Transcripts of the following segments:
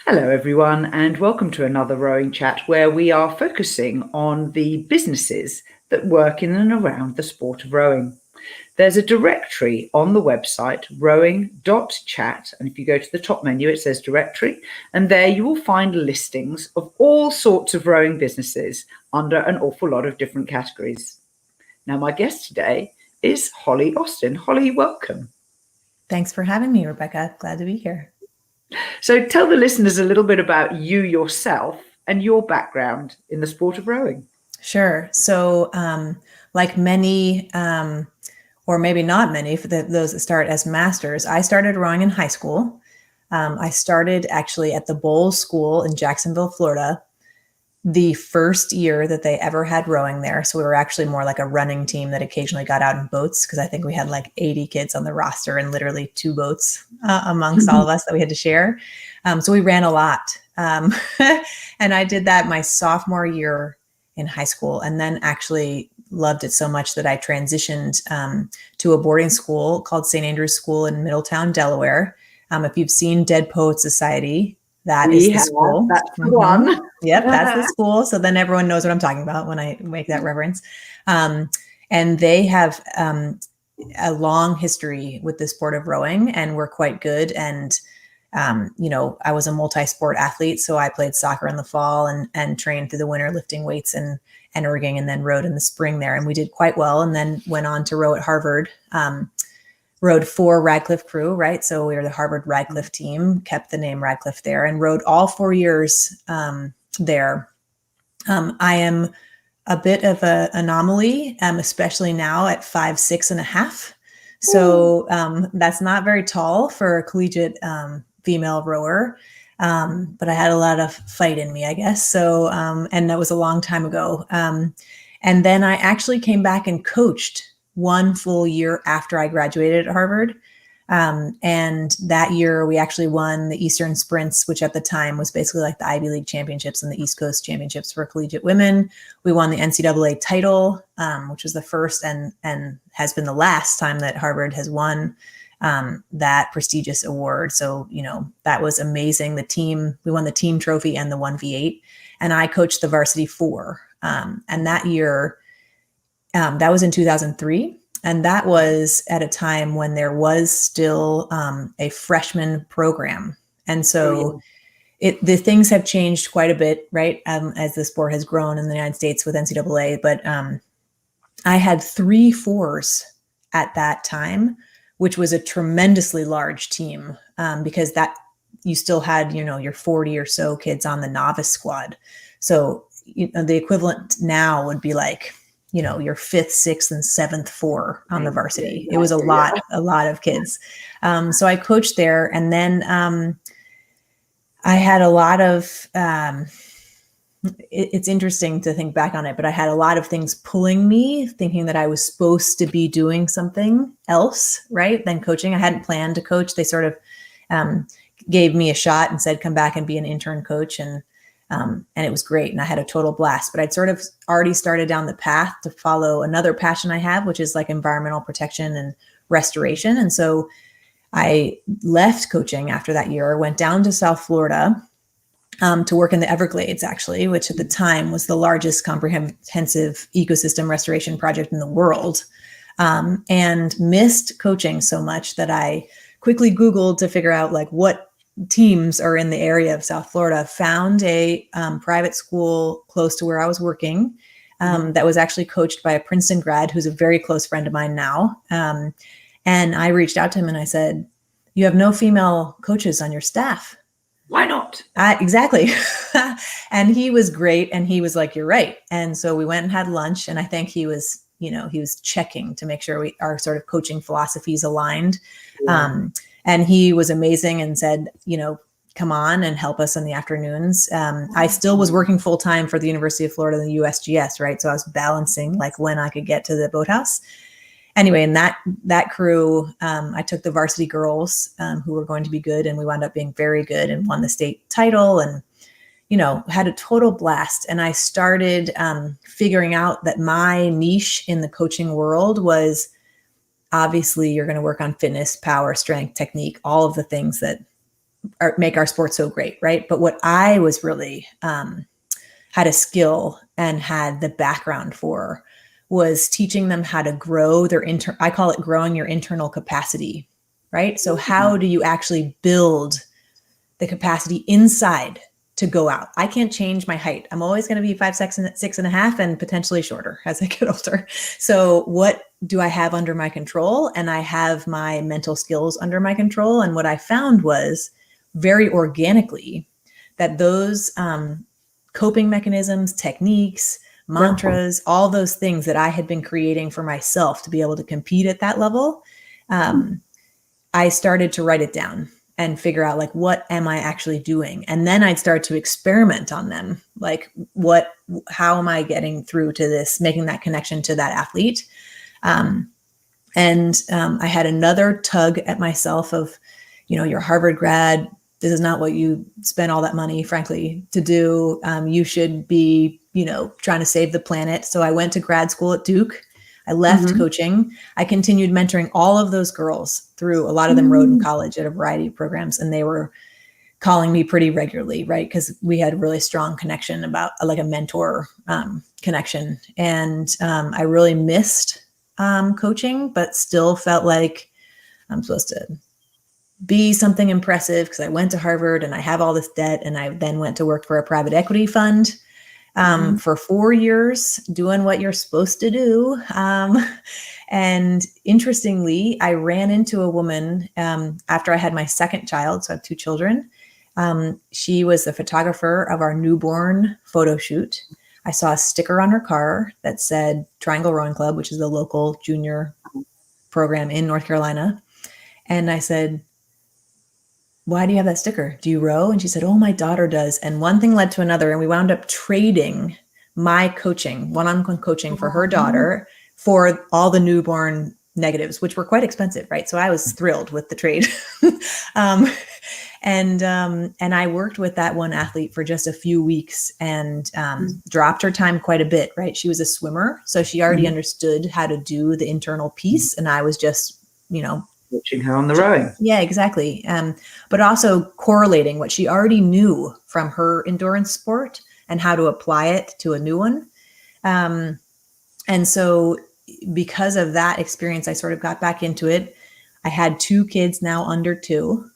Hello, everyone, and welcome to another rowing chat where we are focusing on the businesses that work in and around the sport of rowing. There's a directory on the website rowing.chat, and if you go to the top menu, it says directory, and there you will find listings of all sorts of rowing businesses under an awful lot of different categories. Now, my guest today is Holly Austin. Holly, welcome. Thanks for having me, Rebecca. Glad to be here. So tell the listeners a little bit about you yourself and your background in the sport of rowing. Sure. So, like many, or maybe not many, for those that start as masters, I started rowing in high school. I started actually at the Bowles School in Jacksonville, Florida, the first year that they ever had rowing there. So we were actually more like a running team that occasionally got out in boats, because I think we had like 80 kids on the roster and literally 2 boats amongst all of us that we had to share. So we ran a lot. And I did that my sophomore year in high school, and then actually loved it so much that I transitioned to a boarding school called St. Andrew's School in Middletown, Delaware. If you've seen Dead Poet Society, that is the school. That's the one. Yep, that's the school. So then everyone knows what I'm talking about when I make that reference. And they have a long history with the sport of rowing, and we're quite good. And I was a multi-sport athlete, so I played soccer in the fall and trained through the winter lifting weights and erging, and then rowed in the spring there. And we did quite well, and then went on to row at Harvard. Rowed for Radcliffe Crew, right? So we were the Harvard Radcliffe team, kept the name Radcliffe there, and rowed all 4 years there. I am a bit of an anomaly, especially now at 5'6.5". So that's not very tall for a collegiate female rower, but I had a lot of fight in me, I guess. So, and that was a long time ago. And then I actually came back and coached 1 full year after I graduated at Harvard. And that year we actually won the Eastern Sprints, which at the time was basically like the Ivy League championships and the East Coast championships for collegiate women. We won the NCAA title, which was the first and has been the last time that Harvard has won that prestigious award. So, that was amazing. We won the team trophy and the 1v8, and I coached the varsity 4. And that year, that was in 2003. And that was at a time when there was still a freshman program. And so the things have changed quite a bit, right? As the sport has grown in the United States with NCAA. But I had 3 4s at that time, which was a tremendously large team, because that you still had, your 40 or so kids on the novice squad. So the equivalent now would be like, your 5th, 6th, and 7th 4 on the varsity. It was a lot of kids. So I coached there, and then I had a lot of, it's interesting to think back on it, but I had a lot of things pulling me, thinking that I was supposed to be doing something else, right, than coaching. I hadn't planned to coach. They sort of gave me a shot and said, come back and be an intern coach. And it was great. And I had a total blast, but I'd sort of already started down the path to follow another passion I have, which is like environmental protection and restoration. And so I left coaching after that year, went down to South Florida to work in the Everglades, actually, which at the time was the largest comprehensive ecosystem restoration project in the world, and missed coaching so much that I quickly Googled to figure out like what teams are in the area of South Florida, found a private school close to where I was working that was actually coached by a Princeton grad who's a very close friend of mine now. And I reached out to him and I said, you have no female coaches on your staff. Why not? Exactly. And he was great. And he was like, you're right. And so we went and had lunch, and I think he was checking to make sure our sort of coaching philosophies aligned. Yeah. And he was amazing and said, come on and help us in the afternoons. I still was working full time for the University of Florida and the USGS, right? So I was balancing like when I could get to the boathouse. Anyway, in that crew, I took the varsity girls who were going to be good, and we wound up being very good and won the state title, and had a total blast. And I started figuring out that my niche in the coaching world was, obviously you're going to work on fitness, power, strength, technique, all of the things that make our sport so great, right? But what I was really had a skill and had the background for was teaching them how to grow their I call it growing your internal capacity, right? So how do you actually build the capacity inside to go out? I can't change my height. I'm always going to be 5'6.5" and potentially shorter as I get older. So what do I have under my control? And I have my mental skills under my control. And what I found was very organically that those coping mechanisms, techniques, mantras, all those things that I had been creating for myself to be able to compete at that level, I started to write it down and figure out like, what am I actually doing? And then I'd start to experiment on them. Like how am I getting through to this, making that connection to that athlete? I had another tug at myself of, you're a Harvard grad. This is not what you spent all that money, frankly, to do. You should be, trying to save the planet. So I went to grad school at Duke. I left coaching. I continued mentoring all of those girls through. A lot of them rode in college at a variety of programs, and they were calling me pretty regularly, right? Because we had a really strong connection about like a mentor connection. And I really missed coaching, but still felt like I'm supposed to be something impressive because I went to Harvard and I have all this debt. And I then went to work for a private equity fund for 4 years, doing what you're supposed to do. And interestingly, I ran into a woman after I had my second child. So I have 2 children. She was the photographer of our newborn photo shoot. I saw a sticker on her car that said Triangle Rowing Club, which is the local junior program in North Carolina. And I said, why do you have that sticker? Do you row? And she said, oh, my daughter does. And one thing led to another. And we wound up trading my coaching, one-on-one coaching for her daughter for all the newborn negatives, which were quite expensive, right? So I was thrilled with the trade. And I worked with that one athlete for just a few weeks and dropped her time quite a bit, right? She was a swimmer. So she already understood how to do the internal piece. And I was just, watching her on the rowing. Yeah, exactly. But also correlating what she already knew from her endurance sport and how to apply it to a new one. And so because of that experience, I sort of got back into it. I had 2 kids now under 2.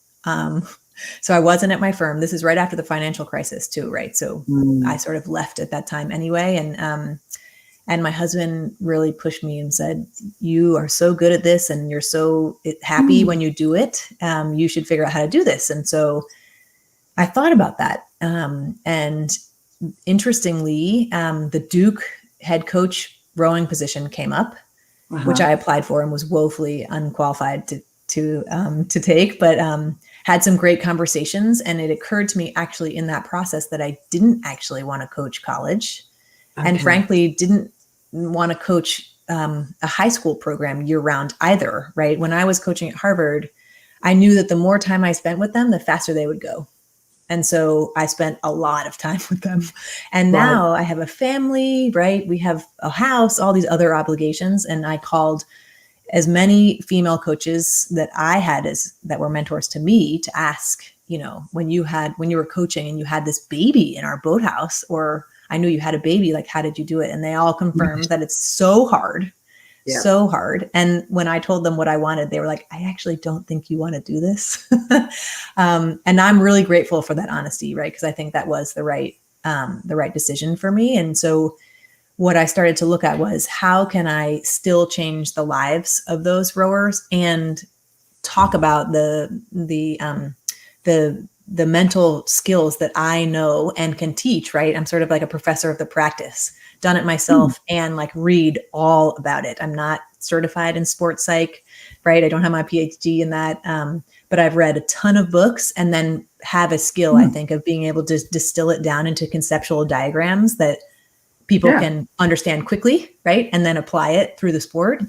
So I wasn't at my firm. This is right after the financial crisis too, right? So I sort of left at that time anyway. And my husband really pushed me and said, you are so good at this and you're so happy when you do it. You should figure out how to do this. And so I thought about that. And interestingly, the Duke head coach rowing position came up, which I applied for and was woefully unqualified to take, but had some great conversations. And it occurred to me actually in that process that I didn't actually want to coach college and frankly didn't want to coach a high school program year round either, right? When I was coaching at Harvard, I knew that the more time I spent with them, the faster they would go. And so I spent a lot of time with them. And now I have a family, right? We have a house, all these other obligations. And I called as many female coaches that I had that were mentors to me to ask, when you were coaching and you had this baby in our boathouse, or I knew you had a baby, like, how did you do it? And they all confirmed that it's so hard, so hard. And when I told them what I wanted, they were like, I actually don't think you want to do this. And I'm really grateful for that honesty, right? Because I think that was the right decision for me. And so what I started to look at was, how can I still change the lives of those rowers and talk about the mental skills that I know and can teach, right? I'm sort of like a professor of the practice, done it myself and like read all about it. I'm not certified in sports psych, right? I don't have my PhD in that. But I've read a ton of books and then have a skill, I think, of being able to distill it down into conceptual diagrams that people can understand quickly, right? And then apply it through the sport.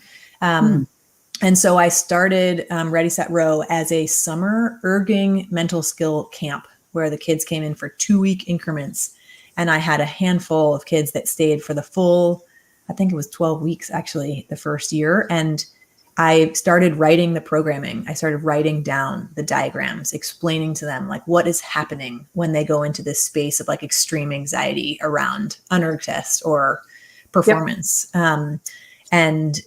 And so I started Ready, Set, Row as a summer erging mental skill camp where the kids came in for 2-week increments. And I had a handful of kids that stayed for the full, I think it was 12 weeks actually, the first year. And I started writing the programming. I started writing down the diagrams, explaining to them like what is happening when they go into this space of like extreme anxiety around unearned test or performance. And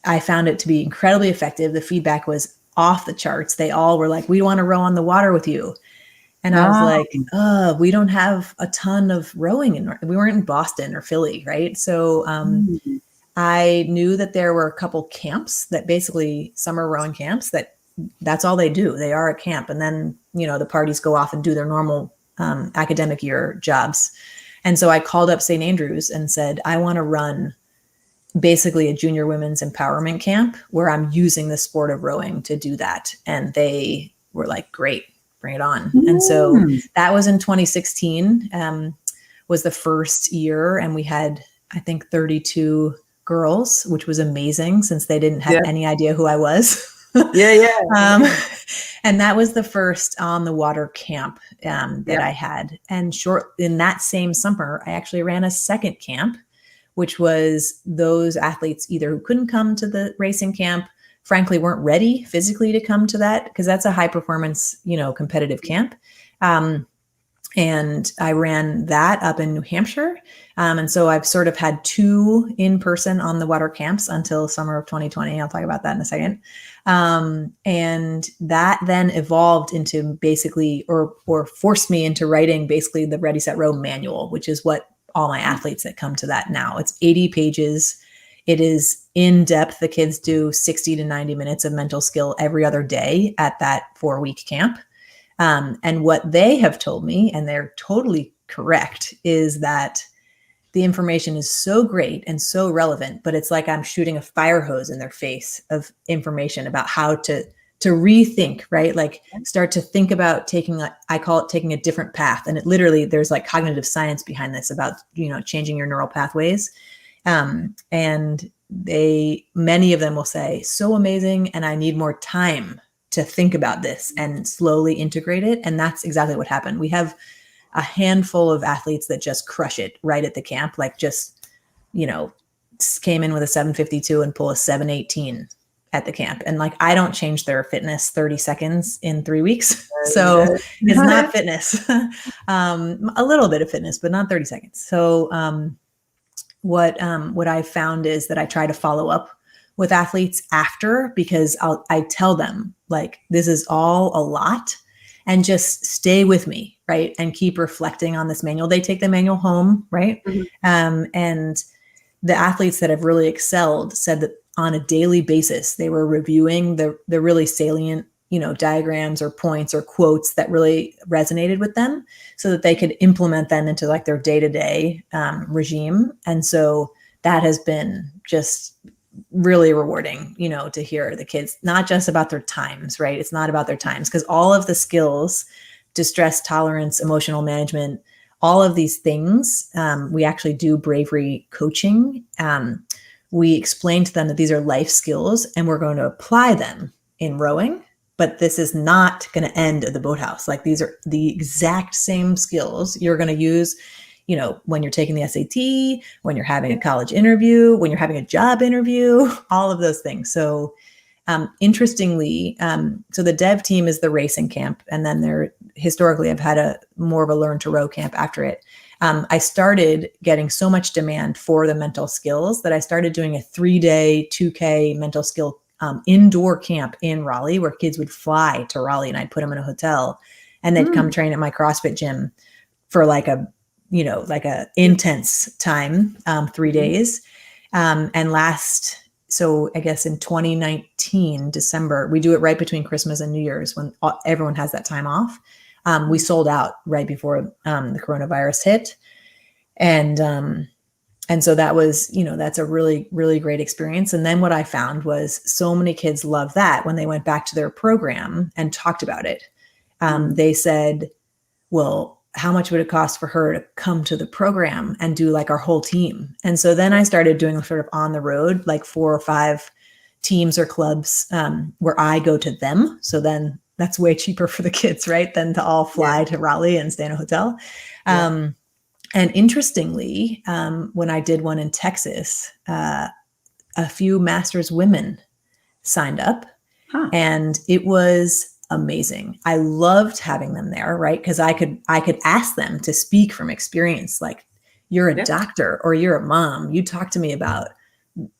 I found it to be incredibly effective. The feedback was off the charts. They all were like, we want to row on the water with you. And I was like, we don't have a ton of rowing. We weren't in Boston or Philly, right? So I knew that there were a couple camps that basically summer rowing camps that's all they do. They are at camp. And then, the parties go off and do their normal academic year jobs. And so I called up St. Andrews and said, I want to run basically a junior women's empowerment camp where I'm using the sport of rowing to do that. And they were like, great, bring it on. And so that was in 2016, was the first year. And we had, I think, 32 girls, which was amazing since they didn't have any idea who I was. And that was the first on the water camp that I had. And in that same summer, I actually ran a second camp, which was those athletes either who couldn't come to the racing camp, frankly, weren't ready physically to come to that, because that's a high performance, competitive camp. And I ran that up in New Hampshire. And so I've sort of had 2 in-person on the water camps until summer of 2020. I'll talk about that in a second. And that then evolved into basically, or forced me into writing basically the Ready, Set, Row manual, which is what all my athletes that come to that now. It's 80 pages. It is in depth. The kids do 60 to 90 minutes of mental skill every other day at that 4-week camp. And what they have told me, and they're totally correct, is that the information is so great and so relevant, but it's like I'm shooting a fire hose in their face of information about how to rethink, right? Like start to think about I call it taking a different path. And it literally, there's like cognitive science behind this about, changing your neural pathways. And many of them will say, so amazing. And I need more time to think about this and slowly integrate it. And that's exactly what happened. We have a handful of athletes that just crush it right at the camp, like just, came in with a 752 and pull a 718 at the camp. And like, I don't change their fitness 30 seconds in 3 weeks. So it's not fitness, a little bit of fitness, but not 30 seconds. So what I found is that I try to follow up with athletes after, because I tell them like, this is all a lot and just stay with me. Right. And keep reflecting on this manual. They take the manual home. Right. And the athletes that have really excelled said that on a daily basis, they were reviewing the really salient, diagrams or points or quotes that really resonated with them so that they could implement them into like their day-to-day regime. And so that has been just really rewarding, to hear the kids, not just about their times, right? It's not about their times, because all of the skills, distress tolerance, emotional management, all of these things, we actually do bravery coaching. We explain to them that these are life skills and we're going to apply them in rowing, but this is not going to end at the boathouse. Like these are the exact same skills you're going to use, when you're taking the SAT, when you're having a college interview, when you're having a job interview, all of those things. So interestingly, so the dev team is the racing camp, and then historically I've had more of a learn to row camp after it. I started getting so much demand for the mental skills that I started doing a 3-day 2K mental skill indoor camp in Raleigh, where kids would fly to Raleigh and I'd put them in a hotel and they'd come train at my CrossFit gym for like a intense time, 3 days. So I guess in 2019, December, we do it right between Christmas and New Year's when everyone has that time off. We sold out right before the coronavirus hit. And so that was, that's a really, really great experience. And then what I found was so many kids loved that when they went back to their program and talked about it. They said, well, how much would it cost for her to come to the program and do like our whole team? And so then I started doing sort of on the road, like 4 or 5 teams or clubs where I go to them. So then that's way cheaper for the kids, right? Than to all fly to Raleigh and stay in a hotel. And interestingly, when I did one in Texas, a few Masters women signed up. Huh. And it was amazing. I loved having them there, right? Because I could ask them to speak from experience. Like, you're a doctor or you're a mom. You talk to me about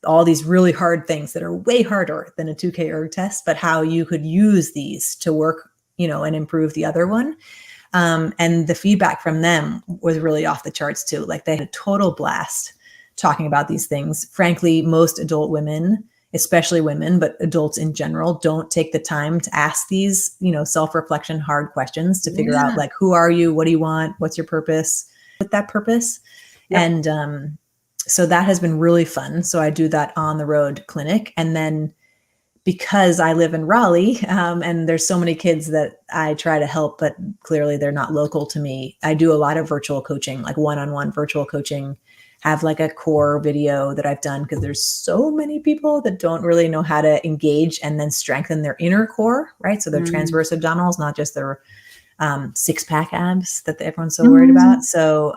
all these really hard things that are way harder than a 2K erg test, but how you could use these to work, and improve the other one. And the feedback from them was really off the charts too. Like, they had a total blast talking about these things. Frankly, most adult women, especially women, but adults in general, don't take the time to ask these, self-reflection, hard questions to figure out, like, who are you? What do you want? What's your purpose? With that purpose. And so that has been really fun. So I do that on the road clinic. And then because I live in Raleigh, and there's so many kids that I try to help, but clearly they're not local to me, I do a lot of virtual coaching, like one-on-one virtual coaching. Have like a core video that I've done, because there's so many people that don't really know how to engage and then strengthen their inner core, right? So their transverse abdominals, not just their six-pack abs that everyone's so worried about. So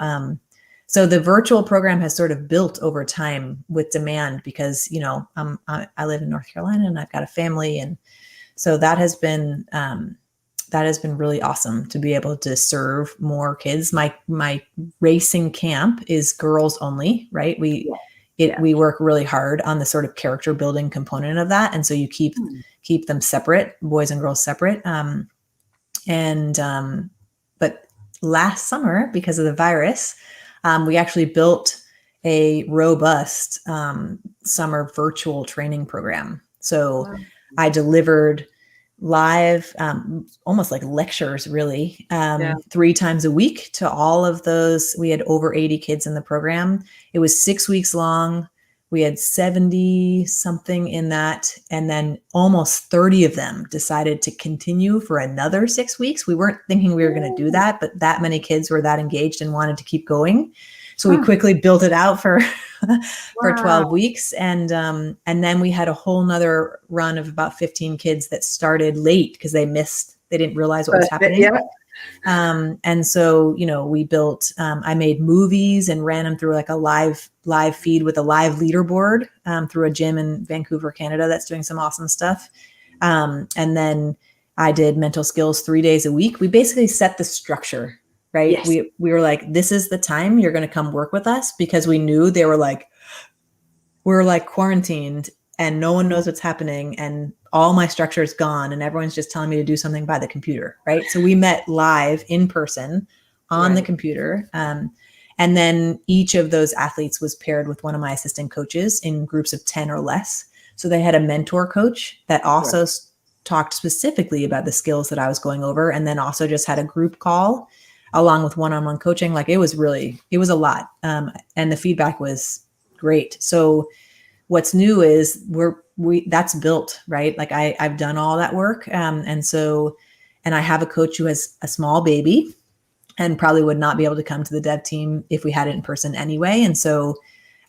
the virtual program has sort of built over time with demand, because I live in North Carolina and I've got a family, and so that has been really awesome to be able to serve more kids. My racing camp is girls only, right? We work really hard on the sort of character building component of that, and so you keep them separate, boys and girls separate. But last summer, because of the virus, we actually built a robust summer virtual training program. So I delivered live, almost like lectures, really, 3 times a week to all of those. We had over 80 kids in the program. It was 6 weeks long. We had 70 something in that. And then almost 30 of them decided to continue for another 6 weeks. We weren't thinking we were going to do that, but that many kids were that engaged and wanted to keep going. So we quickly built it out for 12 weeks. And then we had a whole nother run of about 15 kids that started late because they didn't realize what was happening. And so, we built, I made movies and ran them through like a live feed with a live leaderboard through a gym in Vancouver, Canada, that's doing some awesome stuff. And then I did mental skills 3 days a week. We basically set the structure. Right. Yes. We were like, this is the time you're going to come work with us, because we knew they were like, we're like quarantined and no one knows what's happening. And all my structure is gone and everyone's just telling me to do something by the computer. Right. So we met live in person on the computer. And then each of those athletes was paired with one of my assistant coaches in groups of 10 or less. So they had a mentor coach that also talked specifically about the skills that I was going over. And then also just had a group call along with one-on-one coaching. Like, it was a lot. And the feedback was great. So what's new is that's built, right? Like I've done all that work. And I have a coach who has a small baby and probably would not be able to come to the dev team if we had it in person anyway. And so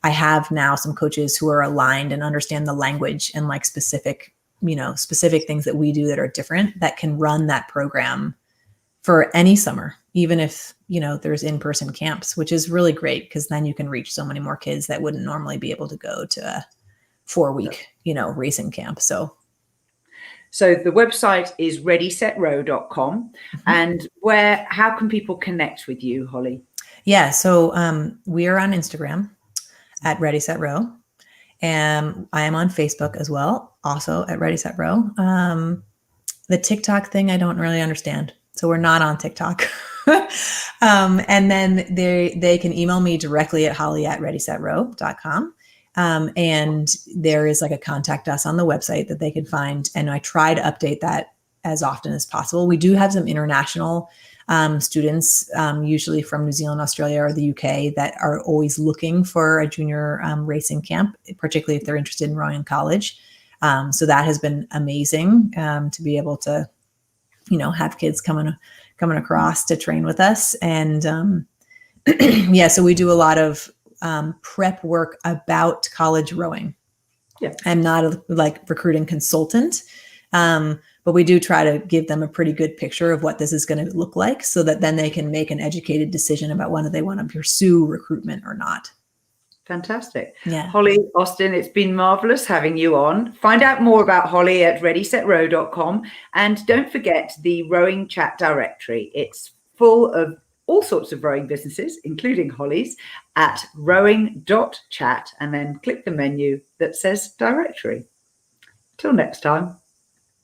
I have now some coaches who are aligned and understand the language and like specific things that we do that are different, that can run that program for any summer, even if, there's in-person camps, which is really great, because then you can reach so many more kids that wouldn't normally be able to go to a 4-week, racing camp. So the website is readysetrow.com. And how can people connect with you, Holly? Yeah. So we are on Instagram at readysetrow. And I am on Facebook as well, also at readysetrow. The TikTok thing, I don't really understand. So we're not on TikTok. And then they can email me directly at holly@readysetrow.com. And there is like a contact us on the website that they can find. And I try to update that as often as possible. We do have some international students, usually from New Zealand, Australia, or the UK, that are always looking for a junior racing camp, particularly if they're interested in rowing in college. So that has been amazing to be able to, have kids coming across to train with us. And so we do a lot of prep work about college rowing. Yeah. I'm not a recruiting consultant, but we do try to give them a pretty good picture of what this is going to look like, so that then they can make an educated decision about whether they want to pursue recruitment or not. Fantastic. Yeah. Holly Austin, it's been marvelous having you on. Find out more about Holly at readysetrow.com. And don't forget the rowing chat directory. It's full of all sorts of rowing businesses, including Holly's, at rowing.chat, and then click the menu that says directory. Till next time.